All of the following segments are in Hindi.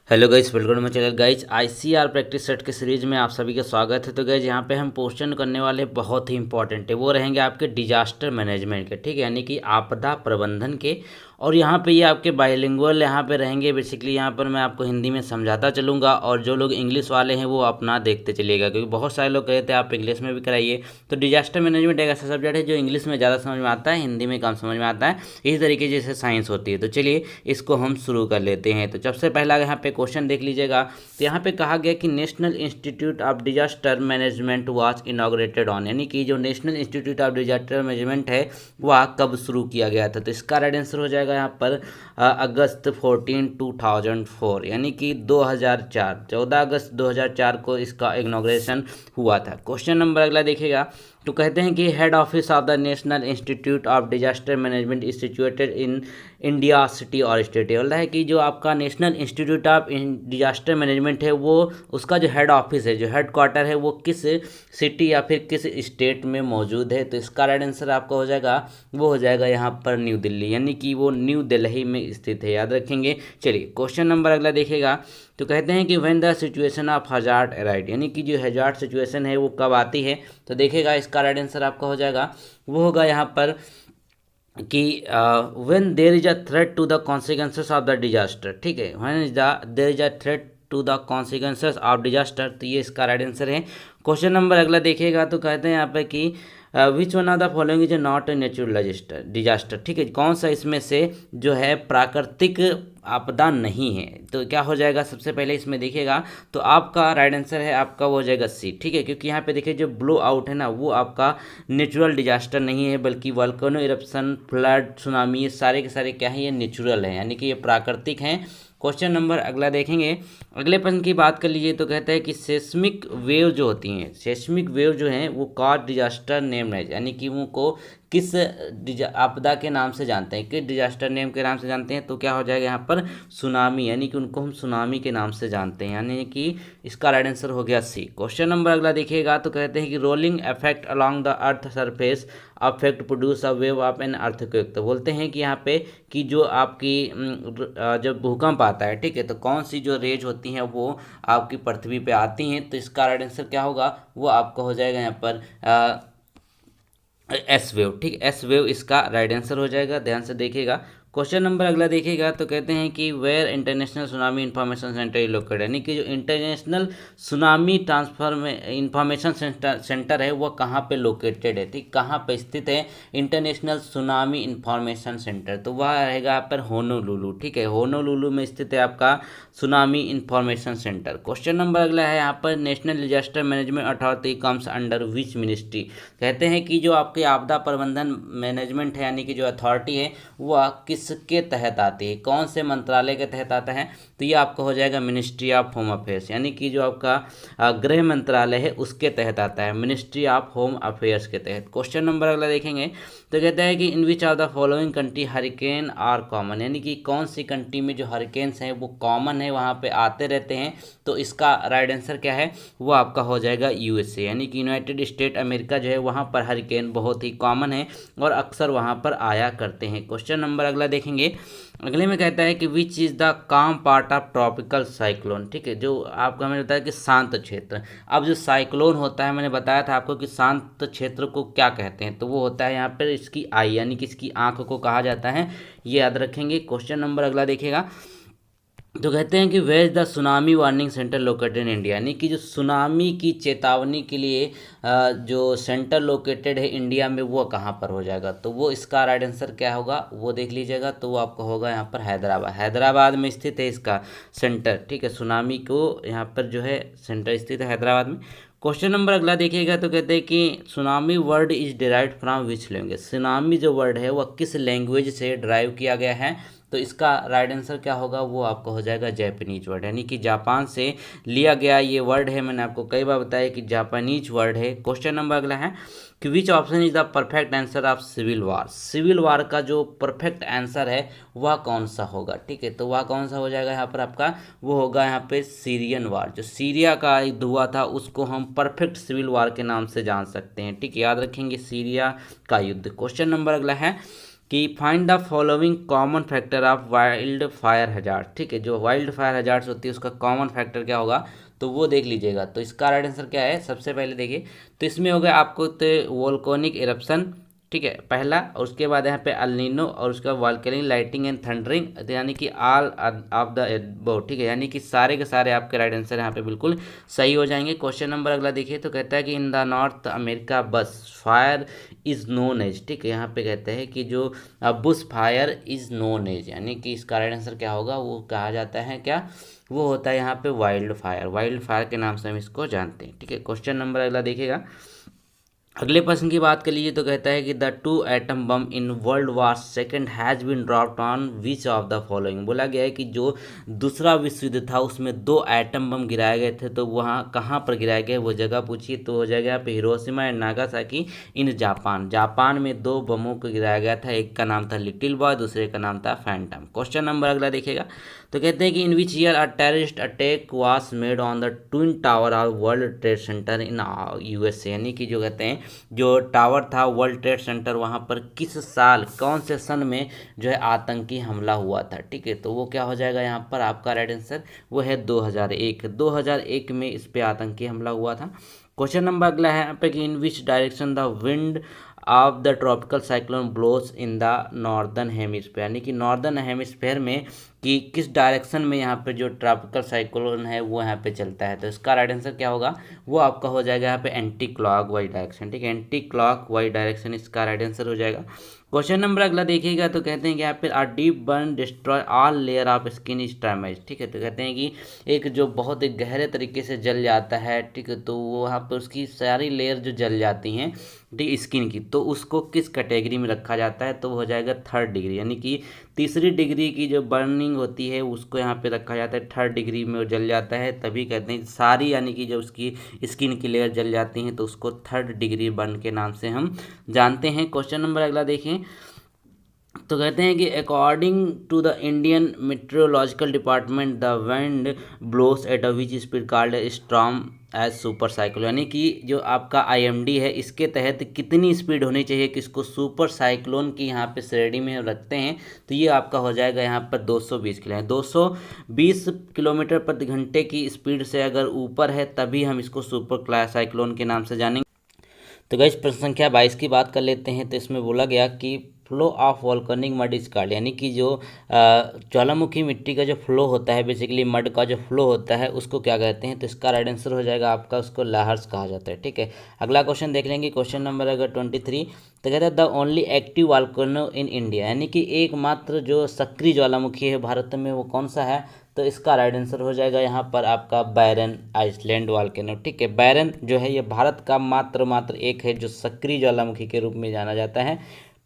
Hello guys, welcome to channel guys. ICR practice set के सीरीज में आप सभी का स्वागत है। तो गाइस यहाँ पे हम क्वेश्चन करने वाले बहुत ही इंपॉर्टेंट है, वो रहेंगे आपके डिजास्टर मैनेजमेंट के, ठीक है, यानी कि आपदा प्रबंधन के। और यहाँ पे ये आपके बाइलिंगुअल यहाँ पे रहेंगे। बेसिकली यहाँ पर मैं आपको हिंदी में समझाता चलूँगा और जो लोग इंग्लिश वाले हैं वो अपना देखते चलिएगा, क्योंकि बहुत सारे लोग कहते हैं आप इंग्लिश में भी कराइए। तो डिजास्टर मैनेजमेंट एक ऐसा सब्जेक्ट है जो इंग्लिश में ज़्यादा समझ में आता है, हिंदी में कम समझ में आता है। इसी तरीके जैसे साइंस होती है। तो चलिए इसको हम शुरू कर लेते हैं। तो सबसे पहला यहाँ पे क्वेश्चन देख लीजिएगा। तो यहाँ पे कहा गया कि national institute of disaster management was inaugurated on, यानी कि जो national institute of disaster management है वह कब शुरू किया गया था। तो इसका राइट आंसर हो जाएगा यहाँ पर अगस्त 14 2004, यानी कि 2004, 14 अगस्त 2004 को इसका इनॉग्रेशन हुआ था। क्वेश्चन नंबर अगला देखिएगा। तो कहते हैं कि head office of the national institute of disaster management is situated in India city और स्टेट। ये बोल रहा है कि जो आपका national institute of disaster management है वो उसका जो हेड ऑफिस है, जो हेड क्वार्टर है, वो किस सिटी या फिर किस स्टेट में मौजूद है। तो इसका राइट आंसर आपका हो जाएगा, वो हो जाएगा यहाँ पर न्यू दिल्ली, यानी कि वो न्यू दिल्ली में स्थित है, याद रखेंगे। चलिए क्वेश्चन नंबर अगला देखिएगा। तो कहते हैं कि when the situation of hazard arrive, यानी कि जो हजार्ड सिचुएशन है वो कब आती है। तो देखिएगा इसका राइट आंसर आपका हो जाएगा, वो होगा यहाँ पर कि when there is a threat to the consequences of the disaster, ठीक है, when is the there is a threat to the consequences of disaster. तो ये इसका राइट आंसर है। क्वेश्चन नंबर अगला देखिएगा। तो कहते हैं यहाँ पे कि which one of the following is not a natural disaster, ठीक है, कौन सा इसमें से जो है प्राकृतिक आपदा नहीं है। तो क्या हो जाएगा, सबसे पहले इसमें देखिएगा। तो आपका राइट आंसर है, आपका वो हो जाएगा सी, ठीक है, क्योंकि यहाँ पे देखिए जो ब्लो आउट है ना वो आपका नेचुरल डिजास्टर नहीं है, बल्कि वल्केनो इरप्शन, फ्लड, सुनामी, ये सारे के सारे क्या है, ये नेचुरल है, यानी कि ये प्राकृतिक हैं। क्वेश्चन नंबर अगला देखेंगे। अगले प्रश्न की बात कर लीजिए। तो कहता है कि सेस्मिक वेव जो होती हैं, सेस्मिक वेव जो हैं वो कॉज डिजास्टर नेम है, यानी कि उनको किस आपदा के नाम से जानते हैं, किस डिजास्टर नेम के नाम से जानते हैं। तो क्या हो जाएगा यहाँ पर सुनामी, यानी कि उनको हम सुनामी के नाम से जानते हैं, यानी कि इसका राइट आंसर हो गया सी। क्वेश्चन नंबर अगला देखिएगा। तो कहते हैं कि rolling effect along the earth surface affect produce a wave of an earthquake. तो बोलते हैं कि यहाँ पे कि जो आपकी जब भूकंप आता है, ठीक है, तो कौन सी जो रेज होती हैं वो आपकी पृथ्वी पे आती हैं। तो इसका राइट आंसर क्या होगा, वो आपका हो जाएगा यहाँ पर एस वेव, ठीक, एस वेव इसका राइट आंसर हो जाएगा। ध्यान से देखिएगा। क्वेश्चन नंबर अगला देखिएगा। तो कहते हैं कि where international tsunami information centre is located, यानी कि जो इंटरनेशनल सुनामी ट्रांसफर में इंफॉर्मेशन सेंटर है वो कहाँ पे लोकेटेड है, ठीक, कहाँ पे स्थित है इंटरनेशनल सुनामी इंफॉर्मेशन सेंटर। तो वह रहेगा यहाँ पर होनोलुलु, ठीक है, होनोलुलु में स्थित है आपका tsunami information centre. Question number अगला है यहाँ पर national disaster management authority comes under which ministry. कहते हैं कि जो आपकी आपदा प्रबंधन मैनेजमेंट है, यानी कि जो अथॉरिटी है वह किसके तहत आती है, कौन से मंत्रालय के तहत आता है। तो ये आपका हो जाएगा मिनिस्ट्री ऑफ होम अफेयर्स, यानी कि जो आपका गृह मंत्रालय है उसके तहत आता है, मिनिस्ट्री ऑफ होम अफेयर्स के तहत। क्वेश्चन नंबर अगला देखेंगे। तो कहता है कि in which of the following country hurricane are common, यानी कि कौन सी कंट्री में जो हरिकेन्स हैं वो कॉमन है, वहाँ पे आते रहते हैं। तो इसका राइट आंसर क्या है, वो आपका हो जाएगा यूएसए, यानी कि यूनाइटेड स्टेट अमेरिका जो है वहाँ पर हरिकेन बहुत ही कॉमन है और अक्सर वहाँ पर आया करते हैं। क्वेश्चन नंबर अगला देखेंगे। अगले में कहता है कि विच इज़ द काम पार्ट ऑफ ट्रॉपिकल साइक्लोन, ठीक है, जो आपका मैंने बताया कि शांत क्षेत्र। अब जो साइक्लोन होता है, मैंने बताया था आपको कि शांत क्षेत्र को क्या कहते हैं। तो वो होता है यहाँ पर इसकी आई, यानी कि इसकी आंख को कहा जाता है, ये याद रखेंगे। क्वेश्चन नंबर अगला देखिएगा। तो कहते हैं कि where the tsunami warning centre located in India, यानी कि जो सुनामी की चेतावनी के लिए जो सेंटर लोकेटेड है इंडिया में वो कहाँ पर हो जाएगा। तो वो इसका राइट आंसर क्या होगा, वो देख लीजिएगा। तो वो आपका होगा यहाँ पर हैदराबाद, हैदराबाद में स्थित है इसका सेंटर, ठीक है, सुनामी को यहाँ पर जो है सेंटर स्थित है हैदराबाद में। क्वेश्चन नंबर अगला देखिएगा। तो कहते हैं कि tsunami word is derived from which language, tsunami जो वर्ड है वह किस लैंग्वेज से ड्राइव किया गया है। तो इसका राइट आंसर क्या होगा, वो आपका हो जाएगा जापानीज वर्ड, यानी कि जापान से लिया गया ये वर्ड है। मैंने आपको कई बार बताया कि जापानीज वर्ड है। क्वेश्चन नंबर अगला है कि which option is the perfect answer of civil war, civil war का जो परफेक्ट आंसर है वह कौन सा होगा, ठीक है, तो वह कौन सा हो जाएगा यहाँ पर आपका, वो होगा यहाँ पे सीरियन वार। जो सीरिया का युद्ध हुआ था उसको हम परफेक्ट सिविल वार के नाम से जान सकते हैं, ठीक है, याद रखेंगे सीरिया का युद्ध। क्वेश्चन नंबर अगला है कि find the following common factor of wild fire hazard. ठीक है, जो वाइल्ड फायर हैजार्ड्स होती है उसका कॉमन फैक्टर क्या होगा, तो वो देख लीजिएगा। तो इसका राइट आंसर क्या है, सबसे पहले देखिए, तो इसमें हो गया आपको तो वोल्केनिक इरप्शन, ठीक है, पहला, और उसके बाद यहाँ पे अल्नीनो, और उसका वॉल्केनिक लाइटिंग एंड थंडरिंग, यानी कि ऑल ऑफ द एबव। ठीक है, यानी कि सारे के सारे आपके राइट आंसर यहाँ पे बिल्कुल सही हो जाएंगे। क्वेश्चन नंबर अगला देखिए, तो कहता है कि in the North America bush fire is known as. ठीक है, यहाँ पे कहते हैं कि जो bush fire is known as, यानी कि इसका राइट आंसर क्या होगा, वो कहा जाता है क्या, वो होता है यहाँ पे वाइल्ड फायर, वाइल्ड फायर के नाम से हम इसको जानते हैं। ठीक है, क्वेश्चन नंबर अगला देखिएगा। अगले प्रश्न की बात कर लीजिए, तो कहता है कि the 2 atom bomb in world war second has been dropped on which of the following. बोला गया है कि जो दूसरा विश्व युद्ध था उसमें 2 एटम बम गिराए गए थे, तो वहाँ कहाँ पर गिराए गए वो जगह पूछिए, तो हो जाएगा यहाँ पे Hiroshima and Nagasaki in Japan. Japan में 2 बमों को गिराया गया था, एक का नाम था लिटिल बॉय, दूसरे का नाम था फैंटम। क्वेश्चन नंबर अगला देखिएगा, तो कहते हैं कि in which year a terrorist attack was made on the twin tower of World Trade Center in USA, यानी कि जो कहते हैं जो टावर था वर्ल्ड ट्रेड सेंटर, वहाँ पर किस साल, कौन से सन में जो है आतंकी हमला हुआ था। ठीक है, तो वो क्या हो जाएगा यहाँ पर आपका राइट आंसर, वो है 2001 में इस पे आतंकी हमला हुआ था। क्वेश्चन नंबर अगला है यहाँ पे कि in which direction the wind of the tropical cyclone blows in the northern hemisphere, यानी कि नॉर्दर्न हेमिस्फेयर में कि किस डायरेक्शन में यहाँ पे जो ट्रॉपिकल साइक्लोन है वो यहाँ पे चलता है। तो इसका राइट आंसर क्या होगा, वो आपका हो जाएगा यहाँ पे एंटी क्लॉक वाइज डायरेक्शन। ठीक है, एंटी क्लॉक वाइज डायरेक्शन इसका राइट आंसर हो जाएगा। क्वेश्चन नंबर अगला देखिएगा, तो कहते हैं कि यहाँ पे a deep burn destroy all layer of skin is damage. ठीक है, तो कहते हैं कि एक जो बहुत ही गहरे तरीके से जल जाता है, ठीक है, तो वहाँ पर उसकी सारी लेयर जो जल जाती हैं, ठीक, स्किन की, तो उसको किस कैटेगरी में रखा जाता है, तो वो हो जाएगा 3rd डिग्री, यानी कि तीसरी डिग्री की जो बर्निंग होती है उसको यहाँ पे रखा जाता है 3rd डिग्री में, वो जल जाता है, तभी कहते हैं सारी, यानी कि जब उसकी स्किन की लेयर जल जाती हैं तो उसको 3rd डिग्री बर्न के नाम से हम जानते हैं। क्वेश्चन नंबर अगला देखें, तो कहते हैं कि according to the Indian meteorological department the wind blows at a which speed called storm as super cyclone, यानी कि जो आपका आईएमडी है इसके तहत कितनी स्पीड होनी चाहिए कि इसको सुपर साइक्लोन की यहाँ पे श्रेणी में रखते हैं, तो ये आपका हो जाएगा यहाँ पर 220 किलोमीटर, 220 किलोमीटर प्रति घंटे की स्पीड से अगर ऊपर है तभी हम इसको सुपर साइक्लोन के नाम से जानेंगे। तो गाइस प्रश्न संख्या 22 की बात कर लेते हैं, तो इसमें बोला गया कि flow of volcanic mud is called, यानी कि जो ज्वालामुखी मिट्टी का जो फ्लो होता है, बेसिकली मड का जो फ्लो होता है उसको क्या कहते हैं, तो इसका राइट आंसर हो जाएगा आपका, उसको लहर्स कहा जाता है। ठीक है, अगला क्वेश्चन देख लेंगे, क्वेश्चन नंबर अगर 23, तो कहता है the only active volcano in India, यानी कि एकमात्र जो सक्रिय ज्वालामुखी है भारत में वो कौन सा है, तो इसका राइट आंसर हो जाएगा यहाँ पर आपका बैरन आइसलैंड वॉल्केनो। ठीक है, बैरन जो है ये भारत का मात्र एक है जो सक्रिय ज्वालामुखी के रूप में जाना जाता है।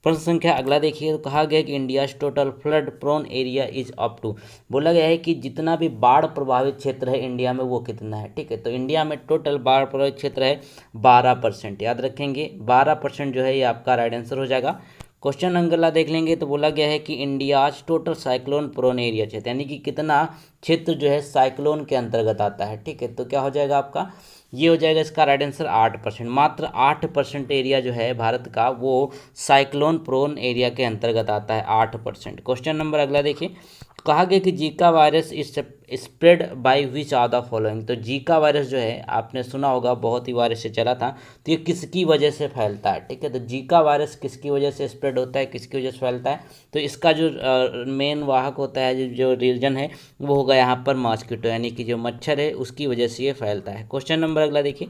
प्रश्न संख्या अगला देखिए, तो कहा गया कि India total flood prone area is up to, बोला गया है कि जितना भी बाढ़ प्रभावित क्षेत्र है इंडिया में वो कितना है। ठीक है, तो इंडिया में टोटल बाढ़ प्रभावित क्षेत्र है 12%, याद रखेंगे 12% जो है ये आपका राइट आंसर हो जाएगा। क्वेश्चन अगला देख लेंगे, तो बोला गया है कि India total cyclone prone area क्षेत्र, यानी कि कितना क्षेत्र जो है साइक्लोन के अंतर्गत आता है। ठीक है, तो क्या हो जाएगा आपका, ये हो जाएगा इसका राइट आंसर 8%, मात्र 8% एरिया जो है भारत का वो साइक्लोन प्रोन एरिया के अंतर्गत आता है, 8%। क्वेश्चन नंबर अगला देखिए, कहा गया कि Zika virus is spread by which are the following, तो जीका वायरस जो है आपने सुना होगा बहुत ही वायरस से चला था, तो ये किसकी वजह से फैलता है। ठीक है, तो जीका वायरस किसकी वजह से स्प्रेड होता है, किसकी वजह से फैलता है, तो इसका जो मेन वाहक होता है, जो रीजन है वो होगा यहाँ पर मॉस्किटो, यानी कि जो मच्छर है उसकी वजह से ये फैलता है। क्वेश्चन नंबर अगला देखिए,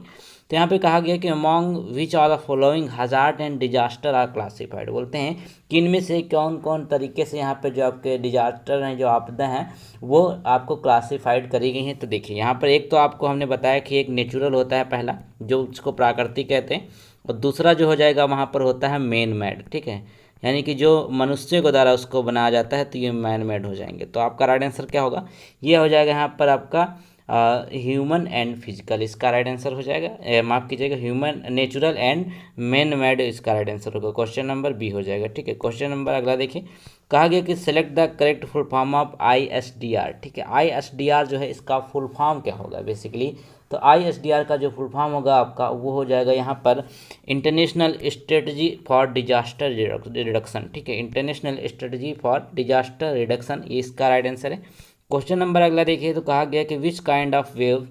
तो यहाँ पे कहा गया कि among which are the following hazard and disaster are classified, बोलते हैं कि इनमें से कौन कौन तरीके से यहाँ पे जो आपके डिजास्टर हैं, जो आपदा हैं, वो आपको क्लासिफाइड करी गई हैं। तो देखिए यहाँ पर एक तो आपको हमने बताया कि एक नेचुरल होता है पहला, जो उसको प्राकृतिक कहते हैं, और दूसरा जो हो जाएगा वहाँ पर होता है मैन मेड। ठीक है, यानी कि जो मनुष्य के द्वारा उसको बनाया जाता है, तो ये मैन मेड हो जाएंगे। तो आपका राइट आंसर क्या होगा, ये हो जाएगा यहाँ पर आपका ह्यूमन एंड फिजिकल, इसका राइट आंसर हो जाएगा, माफ कीजिएगा, human natural and man made, इसका राइट आंसर होगा, क्वेश्चन नंबर बी हो जाएगा। ठीक है, क्वेश्चन नंबर अगला देखिए, कहा गया कि select the correct full form of ISDR। ठीक है, ISDR जो है इसका फुल फॉर्म क्या होगा बेसिकली, तो ISDR का जो फुल फॉर्म होगा आपका वो हो जाएगा यहाँ पर international strategy for disaster reduction. ठीक है, international strategy for disaster reduction, ये इसका राइट आंसर है। क्वेश्चन नंबर अगला देखिए, तो कहा गया कि which kind of wave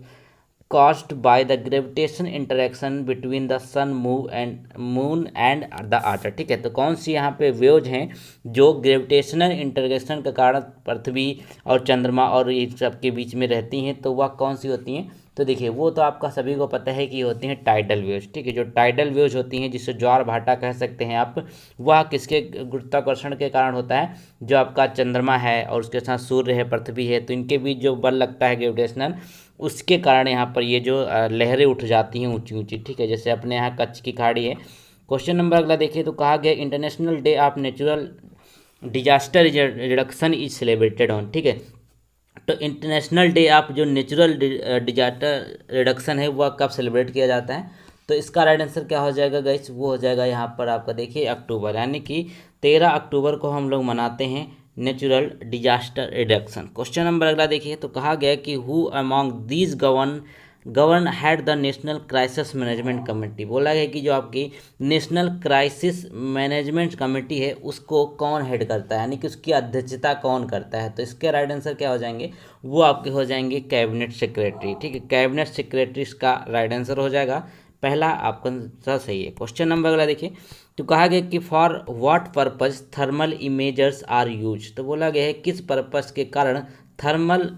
caused by the gravitation interaction between the sun moon and the earth. ठीक है, तो कौन सी यहाँ पे वेव्स हैं जो ग्रेविटेशनल इंटरैक्शन के कारण पृथ्वी और चंद्रमा और ये सब के बीच में रहती हैं, तो वह कौन सी होती हैं, तो देखिए वो तो आपका सभी को पता है कि होती हैं टाइडल वेव्स। ठीक है, जो टाइडल वेव्स होती हैं जिससे ज्वार भाटा कह सकते हैं आप, वह किसके गुरुत्वाकर्षण के कारण होता है, जो आपका चंद्रमा है और उसके साथ सूर्य है, पृथ्वी है, तो इनके बीच जो बल लगता है ग्रेविटेशनल, उसके कारण यहाँ पर ये जो लहरें उठ जाती हैं ऊंची ऊंची। ठीक है, जैसे अपने यहाँ कच्छ की खाड़ी है। क्वेश्चन नंबर अगला देखिए, तो कहा गया international day of natural disaster reduction is celebrated on. ठीक है, तो इंटरनेशनल डे ऑफ जो नेचुरल डिजास्टर रिडक्शन है वह कब सेलिब्रेट किया जाता है, तो इसका राइट आंसर क्या हो जाएगा गाइस, वो हो जाएगा यहाँ पर आपका देखिए अक्टूबर, यानी कि 13 अक्टूबर को हम लोग मनाते हैं natural disaster reduction. Question number अगला देखिए, तो कहा गया कि who among these govern had the national crisis management committee. बोला गया कि जो आपकी नेशनल क्राइसिस मैनेजमेंट कमेटी है उसको कौन हेड करता है, यानी कि उसकी अध्यक्षता कौन करता है, तो इसके राइट आंसर क्या हो जाएंगे, वो आपके हो जाएंगे कैबिनेट सेक्रेटरी। ठीक है, कैबिनेट सेक्रेटरी इसका राइट आंसर हो जाएगा, पहला आपका सही है। क्वेश्चन नंबर अगला देखिए, तो कहा गया कि for what purpose thermal imagers are use. तो बोला गया है किस पर्पस के कारण थर्मल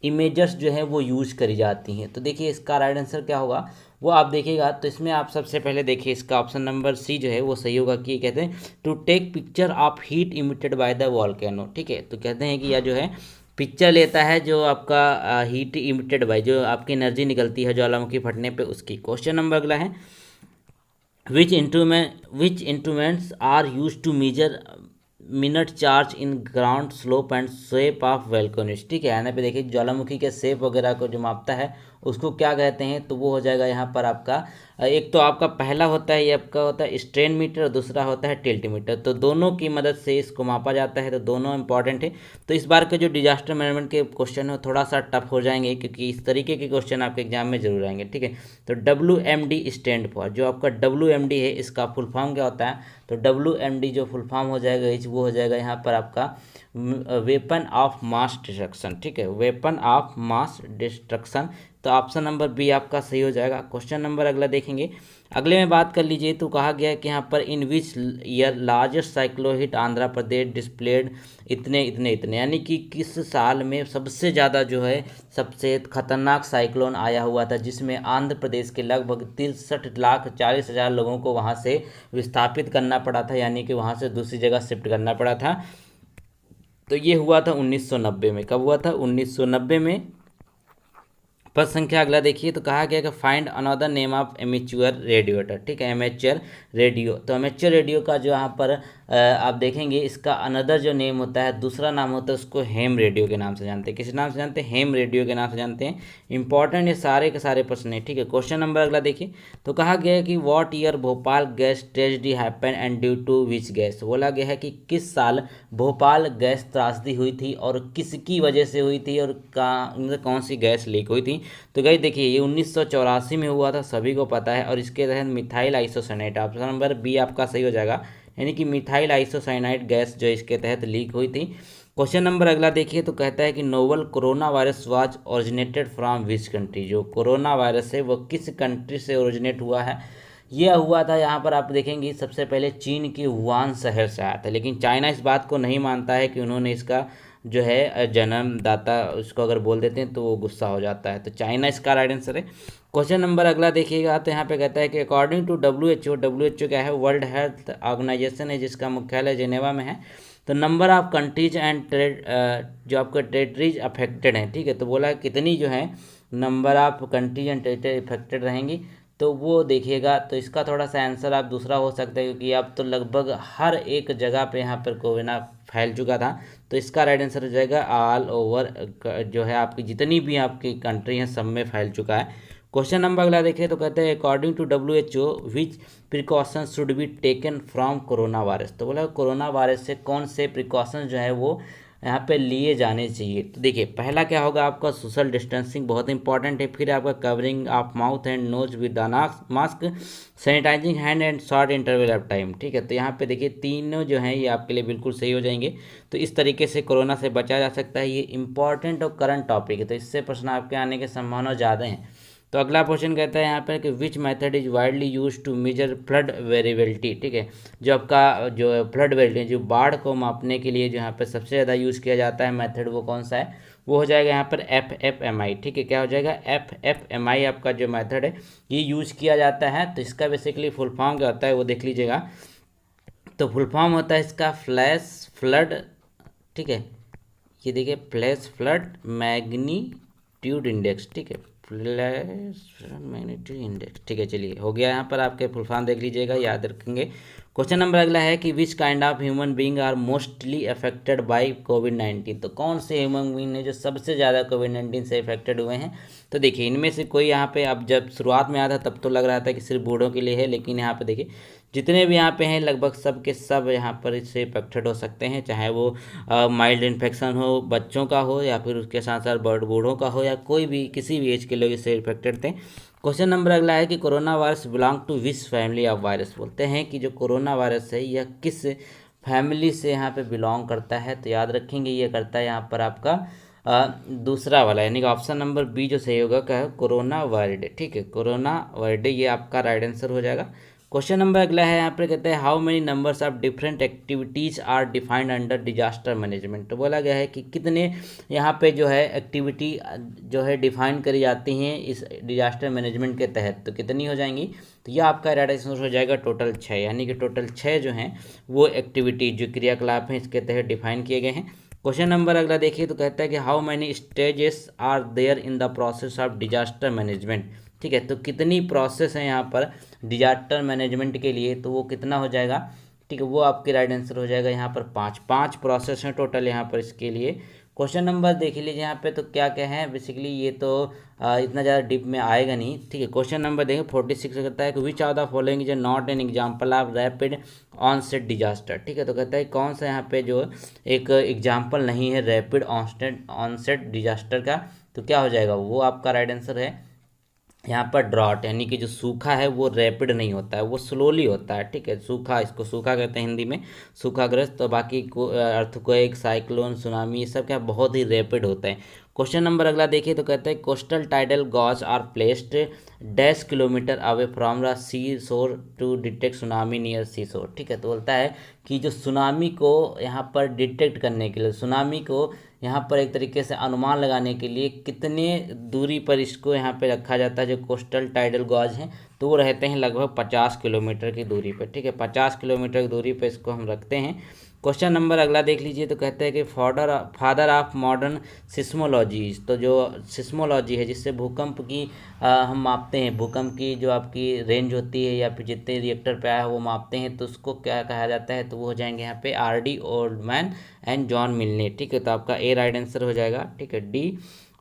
इमेजर्स जो है वो यूज करी जाती हैं, तो देखिए इसका राइट आंसर क्या होगा वो आप देखिएगा, तो इसमें आप सबसे पहले देखिए इसका ऑप्शन नंबर सी जो है वो सही होगा, कि कहते हैं to take picture of heat emitted by the volcano. ठीक है, तो कहते हैं कि यह जो है पिक्चर लेता है जो आपका हीट इमिटेड बाय, जो आपकी एनर्जी निकलती है ज्वालामुखी फटने पे उसकी। क्वेश्चन नंबर अगला है which instruments are use to measure minute charge in ground slope and shape of volcanoes. ठीक है, यहाँ पे देखिए ज्वालामुखी के शेप वगैरह को जो मापता है उसको क्या कहते हैं, तो वो हो जाएगा यहाँ पर आपका एक तो आपका पहला होता है ये आपका होता है स्ट्रेन मीटर और दूसरा होता है टिल्ट मीटर, तो दोनों की मदद से इसको मापा जाता है, तो दोनों इंपॉर्टेंट है। तो इस बार के जो डिजास्टर मैनेजमेंट के क्वेश्चन है थोड़ा सा टफ हो जाएंगे, क्योंकि इस तरीके के क्वेश्चन आपके एग्जाम में जरूर आएंगे। ठीक है, तो WMD स्टैंड फॉर, जो आपका WMD है इसका फुल फॉर्म क्या होता है, तो WMD जो फुल फॉर्म हो जाएगा वो हो जाएगा यहाँ पर आपका वेपन ऑफ मास डिस्ट्रक्शन। ठीक है, वेपन ऑफ मास डिस्ट्रक्शन, तो ऑप्शन नंबर बी आपका सही हो जाएगा। क्वेश्चन नंबर अगला देखेंगे, अगले में बात कर लीजिए, तो कहा गया है कि यहाँ पर in which year largest cyclone hit Andhra Pradesh displaced इतने इतने इतने, यानी कि किस साल में सबसे ज़्यादा जो है सबसे खतरनाक साइक्लोन आया हुआ था, जिसमें आंध्र प्रदेश के लगभग 63,40,000 लोगों को वहाँ से विस्थापित करना पड़ा था, यानी कि वहाँ से दूसरी जगह शिफ्ट करना पड़ा था। तो ये हुआ था 1990 में। कब हुआ था, 1990 में। पद संख्या अगला देखिए, तो कहा गया कि find another name of amateur radiator. ठीक है, एमेच्योर रेडियो, तो एमेच्योर रेडियो का जो यहाँ पर आप देखेंगे इसका अनदर जो नेम होता है, दूसरा नाम होता है, उसको हेम रेडियो के नाम से जानते हैं। किस नाम से जानते हैं, हेम रेडियो के नाम से जानते हैं। इंपॉर्टेंट ये सारे के सारे प्रश्न है। ठीक है, क्वेश्चन नंबर अगला देखिए, तो कहा गया है कि what year Bhopal gas tragedy happen and due to which gas. बोला गया है कि किस साल भोपाल गैस त्रासदी हुई थी और किसकी वजह से हुई थी और कौन सी गैस लीक हुई थी। तो गाइस देखिए ये 1984 में हुआ था, सभी को पता है, और इसके तहत methyl isocyanate, option number B आपका सही हो जाएगा, यानी कि मिथाइल आइसोसाइनाइड गैस जो इसके तहत लीक हुई थी। क्वेश्चन नंबर अगला देखिए, तो कहता है कि novel corona virus was originated from which country. जो कोरोना वायरस है वो किस कंट्री से ओरिजिनेट हुआ है, यह हुआ था यहाँ पर आप देखेंगे सबसे पहले चीन के वुहान शहर से आया था, लेकिन चाइना इस बात को नहीं मानता है कि उन्होंने इसका जो है जन्मदाता उसको अगर बोल देते हैं तो वो गुस्सा हो जाता है, तो चाइना इसका राइट आंसर है। क्वेश्चन नंबर अगला देखिएगा, तो यहाँ पे कहता है कि अकॉर्डिंग टू WHO क्या है, वर्ल्ड हेल्थ ऑर्गेनाइजेशन है, जिसका मुख्यालय जेनेवा में है। तो नंबर ऑफ कंट्रीज एंड जो आपका टेरिटरीज अफेक्टेड हैं, ठीक है, तो बोला कितनी जो है number of countries and territory affected रहेंगी, तो वो देखिएगा। तो इसका थोड़ा सा आंसर आप दूसरा हो सकता है, क्योंकि अब तो लगभग हर एक जगह पे यहाँ पर कोरोना फैल चुका था। तो इसका राइट आंसर हो जाएगा ऑल ओवर, जो है आपकी जितनी भी आपकी कंट्री हैं सब में फैल चुका है। क्वेश्चन नंबर अगला देखिए, तो कहते हैं according to WHO which precaution should be taken from corona virus. तो बोला कोरोना वायरस से कौन से प्रिकॉशन जो है वो यहाँ पे लिए जाने चाहिए। तो देखिए पहला क्या होगा आपका सोशल डिस्टेंसिंग बहुत इंपॉर्टेंट है, फिर आपका covering of mouth and nose with mask, sanitising hand and short interval of time. ठीक है, तो यहाँ पे देखिए तीनों जो हैं ये आपके लिए बिल्कुल सही हो जाएंगे। तो इस तरीके से कोरोना से बचा जा सकता है। ये इंपॉर्टेंट और करंट टॉपिक है, तो इससे प्रश्न आपके आने की संभावना ज़्यादा है। तो अगला क्वेश्चन कहता है यहाँ पर कि which method is widely use to measure flood variability. ठीक है, जो आपका जो फ्लड वेरिएबिलिटी जो बाढ़ को मापने के लिए जो यहाँ पर सबसे ज़्यादा यूज़ किया जाता है मेथड, वो कौन सा है, वो हो जाएगा यहाँ पर FFMI। ठीक है, क्या हो जाएगा FFMI आपका जो मेथड है ये यूज़ किया जाता है। तो इसका बेसिकली फुल फॉर्म क्या होता है वो देख लीजिएगा। तो फुल फॉर्म होता है इसका फ्लैश फ्लड, ठीक है, ये देखिए फ्लैश फ्लड मैग्नीट्यूड इंडेक्स। ठीक है, फ्लैश मैग्नीट्यूड इंडेक्स। ठीक है, चलिए हो गया। यहाँ पर आपके फुल फॉर्म देख लीजिएगा, याद रखेंगे। क्वेश्चन नंबर अगला है कि which kind of human being are mostly affected by कोविड-19। तो कौन से ह्यूमन बीइंग ने जो सबसे ज़्यादा कोविड-19 से अफेक्टेड हुए हैं। तो देखिए इनमें से कोई यहाँ पे, अब जब शुरुआत में आया था तब तो लग रहा था कि सिर्फ बूढ़ों के लिए है, लेकिन यहाँ पे देखिए जितने भी यहाँ पे हैं लगभग सब के सब यहाँ पर इससे अफेक्टेड हो सकते हैं, चाहे वो माइल्ड इन्फेक्शन हो बच्चों का हो, या फिर उसके साथ साथ बूढ़ों का हो, या कोई भी किसी भी एज के लोग इससे इफेक्टेड थे। क्वेश्चन नंबर अगला है कि corona virus belong to which family of virus. बोलते हैं कि जो कोरोना वायरस है यह किस फैमिली से यहाँ पे बिलोंग करता है। तो याद रखेंगे ये करता है यहाँ पर आपका दूसरा वाला, यानी कि ऑप्शन नंबर बी जो सही होगा क्या है, कोरोना वायरडे। ठीक है, कोरोना वायरडे ये आपका राइट आंसर हो जाएगा। क्वेश्चन नंबर अगला है यहाँ पर कहते हैं how many numbers of different activities are defined under disaster management. तो बोला गया है कि कितने यहाँ पे जो है एक्टिविटी जो है डिफाइन करी जाती हैं इस डिजास्टर मैनेजमेंट के तहत, तो कितनी हो जाएंगी। तो यह आपका राइट आंसर हो जाएगा टोटल 6, यानी कि टोटल 6 जो हैं वो एक्टिविटी जो क्रियाकलाप हैं इसके तहत डिफाइन किए गए हैं। क्वेश्चन नंबर अगला देखिए, तो कहता है कि how many stages are there in the process of disaster management. ठीक है, तो कितनी प्रोसेस है यहाँ पर डिजास्टर मैनेजमेंट के लिए, तो वो कितना हो जाएगा। ठीक है, वो आपके राइट आंसर हो जाएगा यहाँ पर 5 प्रोसेस हैं टोटल यहाँ पर इसके लिए। क्वेश्चन नंबर देख लीजिए यहाँ पे, तो क्या क्या है बेसिकली, ये तो इतना ज़्यादा डीप में आएगा नहीं। ठीक है, क्वेश्चन नंबर देखें 46 कहता है कि which are the following is not an example of rapid onset disaster. ठीक है, तो कहता है कौन सा यहाँ पे जो एक एग्जाम्पल नहीं है रैपिड ऑनसेट डिजास्टर का, तो क्या हो जाएगा, वो आपका राइट आंसर है यहाँ पर ड्रॉट, यानी कि जो सूखा है वो रैपिड नहीं होता है, वो स्लोली होता है। ठीक है, सूखा, इसको सूखा कहते हैं हिंदी में, सूखाग्रस्त। तो बाकी अर्थक्वेक, साइक्लोन, सुनामी, ये सब क्या बहुत ही रैपिड होता है। क्वेश्चन नंबर अगला देखिए, तो कहते हैं coastal tidal gauge are placed dash kilometre away from the sea shore to detect tsunami near sea shore. ठीक है, तो बोलता है कि जो सुनामी को यहाँ पर डिटेक्ट करने के लिए, सुनामी को यहाँ पर एक तरीके से अनुमान लगाने के लिए कितने दूरी पर इसको यहाँ पे रखा जाता है, जो कोस्टल टाइडल गॉज हैं, तो वो रहते हैं लगभग 50 किलोमीटर की दूरी पर। ठीक है, 50 किलोमीटर की दूरी पर इसको हम रखते हैं। क्वेश्चन नंबर अगला देख लीजिए, तो कहते हैं कि फादर ऑफ मॉडर्न सिस्मोलॉजीज। तो जो सिस्मोलॉजी है जिससे भूकंप की हम मापते हैं, भूकंप की जो आपकी रेंज होती है या फिर जितने रिएक्टर पे आया है वो मापते हैं, तो उसको क्या कहा जाता है, तो वो हो जाएंगे यहाँ पे RD ओल्डमैन एंड जॉन मिलने। ठीक है, तो आपका ए राइट आंसर हो जाएगा। ठीक है, D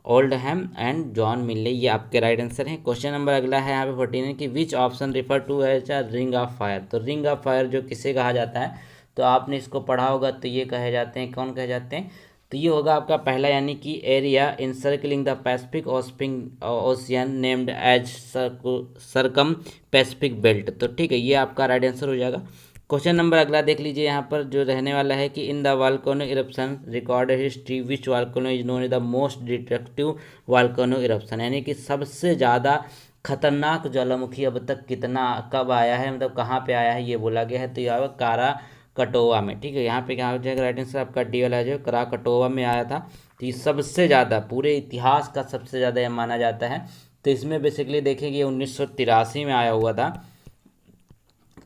Oldham and John Milne, ये आपके राइट आंसर हैं। क्वेश्चन नंबर अगला है यहाँ पे 14 कि which option refer to as a ring of fire. तो रिंग ऑफ फायर जो किसे कहा जाता है, तो आपने इसको पढ़ा होगा, तो ये कहे जाते हैं, कौन कहे जाते हैं, तो ये होगा आपका पहला, यानी कि area encircling the Pacific Ocean named as circum Pacific belt. तो ठीक है, ये आपका राइट आंसर हो जाएगा। क्वेश्चन नंबर अगला देख लीजिए, यहाँ पर जो रहने वाला है कि in the volcano eruption recorded history which volcano is known as the most destructive volcano eruption, यानी कि सबसे ज़्यादा खतरनाक ज्वालामुखी अब तक कितना कब आया है, मतलब कहाँ पे आया है ये बोला गया है, तो यह कारा कटोवा में। ठीक है, यहाँ पे क्या हो जाएगा राइट आंसर आपका डी वाला जो करा कटोवा में आया था। तो ये सबसे ज़्यादा पूरे इतिहास का सबसे ज़्यादा यह माना जाता है। तो इसमें बेसिकली देखेंगे 1983 में आया हुआ था।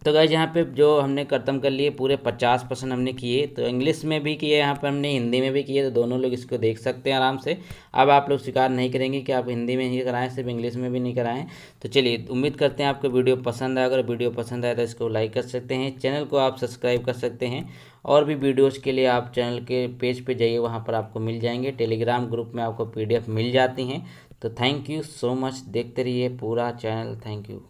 तो गाइज यहाँ पे जो हमने खत्म कर लिए पूरे 50% हमने किए, तो इंग्लिश में भी किए, यहाँ पर हमने हिंदी में भी किए, तो दोनों लोग इसको देख सकते हैं आराम से। अब आप लोग स्वीकार नहीं करेंगे कि आप हिंदी में ही कराएं, सिर्फ इंग्लिश में भी नहीं कराएं। तो चलिए, उम्मीद करते हैं आपको वीडियो पसंद आया। अगर वीडियो पसंद आया तो इसको लाइक कर सकते हैं, चैनल को आप सब्सक्राइब कर सकते हैं। और भी वीडियोज़ के लिए आप चैनल के पेज पर जाइए, वहाँ पर आपको मिल जाएंगे। टेलीग्राम ग्रुप में आपको PDF मिल जाती हैं। तो थैंक यू सो मच, देखते रहिए पूरा चैनल। Thank you.